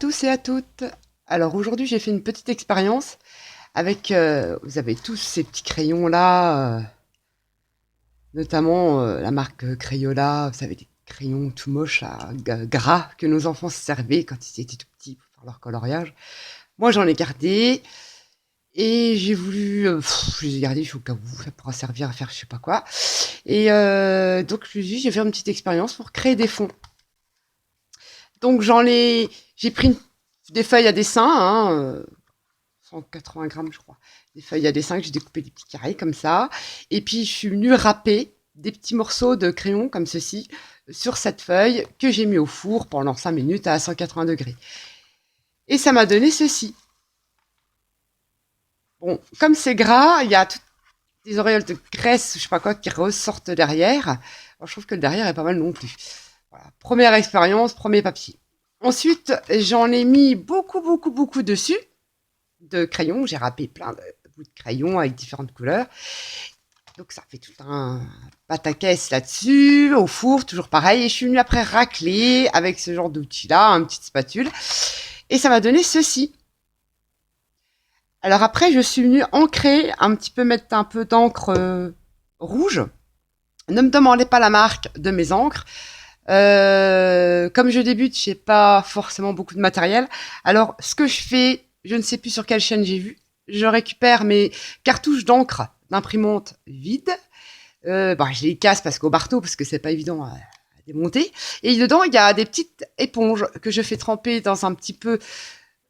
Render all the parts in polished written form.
tous et à toutes. Alors aujourd'hui, j'ai fait une petite expérience avec, vous avez tous ces petits crayons là, notamment la marque Crayola. Vous savez, des crayons tout moches, là, gras, que nos enfants se servaient quand ils étaient tout petits pour faire leur coloriage. Moi, j'en ai gardé et j'ai voulu, je les ai gardés au cas où ça pourra servir à faire je sais pas quoi. Et donc je me suis dit, j'ai fait une petite expérience pour créer des fonds. Donc j'ai pris des feuilles à dessin, hein, 180 grammes, je crois. Des feuilles à dessin que j'ai découpées des petits carrés comme ça. Et puis, je suis venue râper des petits morceaux de crayon comme ceci sur cette feuille que j'ai mis au four pendant 5 minutes à 180 degrés. Et ça m'a donné ceci. Bon, comme c'est gras, il y a toutes des auréoles de graisse, je sais pas quoi, qui ressortent derrière. Alors, je trouve que le derrière est pas mal non plus. Voilà. Première expérience, premier papier. Ensuite, j'en ai mis beaucoup, beaucoup, beaucoup dessus de crayons. J'ai râpé plein de bouts de crayons avec différentes couleurs. Donc ça fait tout un pataquès là-dessus, au four, toujours pareil. Et je suis venue après racler avec ce genre d'outil-là, une petite spatule. Et ça m'a donné ceci. Alors après, je suis venue ancrer, un petit peu mettre un peu d'encre rouge. Ne me demandez pas la marque de mes encres. Comme je débute, j'ai pas forcément beaucoup de matériel. Alors, ce que je fais, je ne sais plus sur quelle chaîne j'ai vu. Je récupère mes cartouches d'encre d'imprimante vides. Je les casse parce qu'au marteau, parce que c'est pas évident à démonter. Et dedans, il y a des petites éponges que je fais tremper dans un petit peu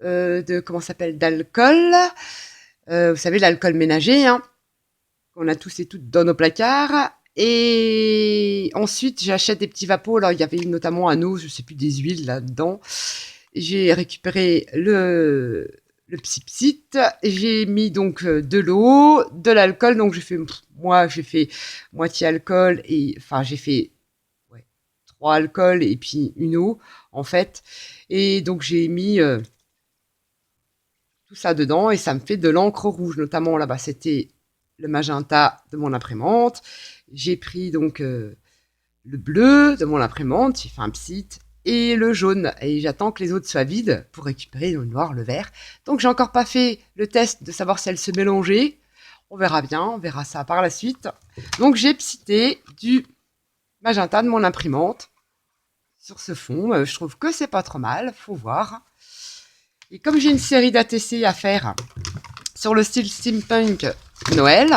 de comment ça s'appelle d'alcool. Vous savez, l'alcool ménager, hein, qu'on a tous et toutes dans nos placards. Et ensuite, j'achète des petits vapeaux. Là, il y avait notamment un eau, je sais plus, des huiles là-dedans. J'ai récupéré le psipsit. J'ai mis donc de l'eau, de l'alcool. Donc, j'ai fait moitié alcool et, enfin, j'ai fait, ouais, 3 alcools et puis une eau, en fait. Et donc, j'ai mis tout ça dedans et ça me fait de l'encre rouge. Notamment, là-bas, c'était le magenta de mon imprimante. J'ai pris donc le bleu de mon imprimante, j'ai fait un psit, et le jaune. Et j'attends que les autres soient vides pour récupérer le noir, le vert. Donc j'ai encore pas fait le test de savoir si elles se mélangeaient. On verra bien, on verra ça par la suite. Donc j'ai psité du magenta de mon imprimante sur ce fond. Je trouve que c'est pas trop mal, faut voir. Et comme j'ai une série d'ATC à faire sur le style steampunk Noël,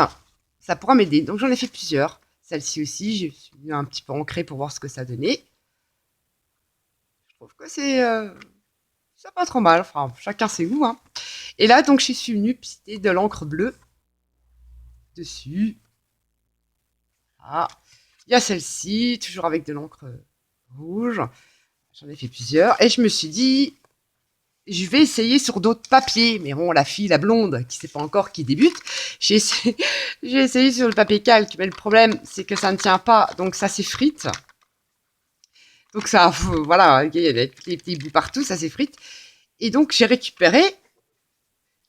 ça pourra m'aider. Donc j'en ai fait plusieurs. Celle-ci aussi, j'ai suis un petit peu ancrée pour voir ce que ça donnait. Je trouve que c'est pas trop mal. Enfin, chacun ses goûts, hein. Et là, donc, je suis venue pister de l'encre bleue dessus. Ah, il y a celle-ci, toujours avec de l'encre rouge. J'en ai fait plusieurs. Et je me suis dit, je vais essayer sur d'autres papiers. Mais bon, la fille, la blonde, qui sait pas encore, qui débute, j'ai essayé sur le papier calque. Mais le problème, c'est que ça ne tient pas. Donc, ça s'effrite. Donc, ça, voilà, il y a des petits bouts partout, ça s'effrite. Et donc, j'ai récupéré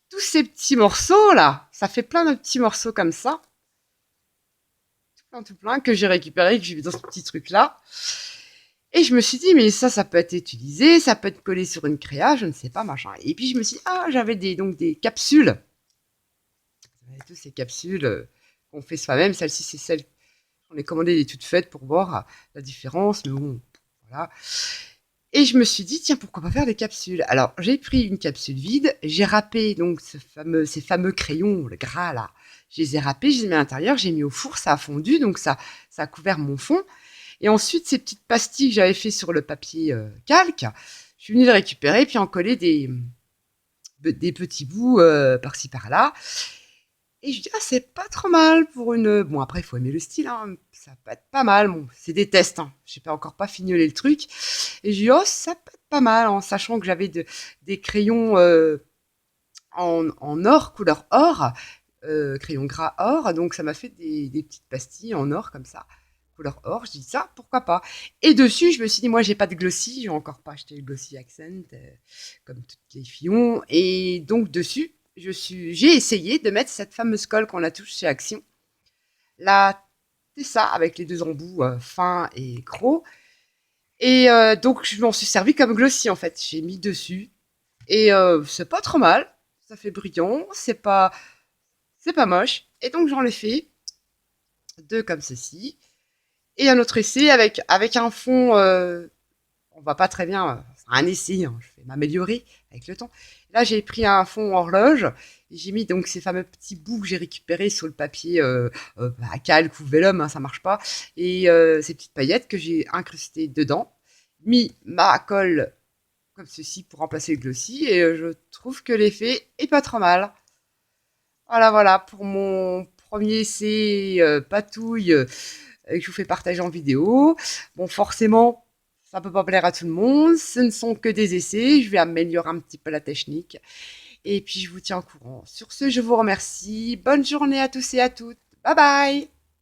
tous ces petits morceaux là. Ça fait plein de petits morceaux comme ça. Tout plein, que j'ai récupéré, que j'ai mis dans ce petit truc là. Et je me suis dit, mais ça peut être utilisé, ça peut être collé sur une créa, je ne sais pas, machin. Et puis je me suis dit, j'avais donc des capsules. Toutes ces capsules qu'on fait soi-même. Celle-ci, c'est celle qu'on est commandée, elle est toute faite pour voir la différence. Mais bon, voilà. Et je me suis dit, tiens, pourquoi pas faire des capsules? Alors, j'ai pris une capsule vide, j'ai râpé donc ces fameux crayons, le gras là. Je les ai râpés, je les ai mis à l'intérieur, j'ai mis au four, ça a fondu, donc ça a couvert mon fond. Et ensuite, ces petites pastilles que j'avais fait sur le papier calque, je suis venue les récupérer, puis en coller des petits bouts par-ci par-là. Et je dis, c'est pas trop mal pour une. Bon, après, il faut aimer le style, hein. Ça peut être pas mal. Bon, c'est des tests, hein. J'ai pas encore pas fignolé le truc. Et je dis, ça peut être pas mal, en sachant que j'avais des crayons en or, couleur or, crayon gras or. Donc, ça m'a fait des petites pastilles en or, comme ça, couleur or. Je dis, ça, pourquoi pas. Et dessus, je me suis dit, moi, j'ai pas de glossy. J'ai encore pas acheté le glossy accent, comme toutes les filles ont. Et donc, dessus, j'ai essayé de mettre cette fameuse colle qu'on a tous chez Action. La Tessa avec les deux embouts fins et gros. Et donc, je m'en suis servi comme glossy, en fait. J'ai mis dessus. Et c'est pas trop mal. Ça fait brillant, c'est pas moche. Et donc j'en ai fait deux comme ceci. Et un autre essai avec un fond, on voit pas très bien, c'est un essai, hein, je vais m'améliorer avec le temps. Là, j'ai pris un fond horloge et j'ai mis donc ces fameux petits bouts que j'ai récupérés sur le papier à calque ou vélum, hein, ça marche pas. Et ces petites paillettes que j'ai incrustées dedans, mis ma colle comme ceci pour remplacer le glossy et je trouve que l'effet est pas trop mal. Voilà, voilà pour mon premier essai patouille que je vous fais partager en vidéo. Bon, forcément, ça peut pas plaire à tout le monde. Ce ne sont que des essais. Je vais améliorer un petit peu la technique. Et puis, je vous tiens au courant. Sur ce, je vous remercie. Bonne journée à tous et à toutes. Bye bye!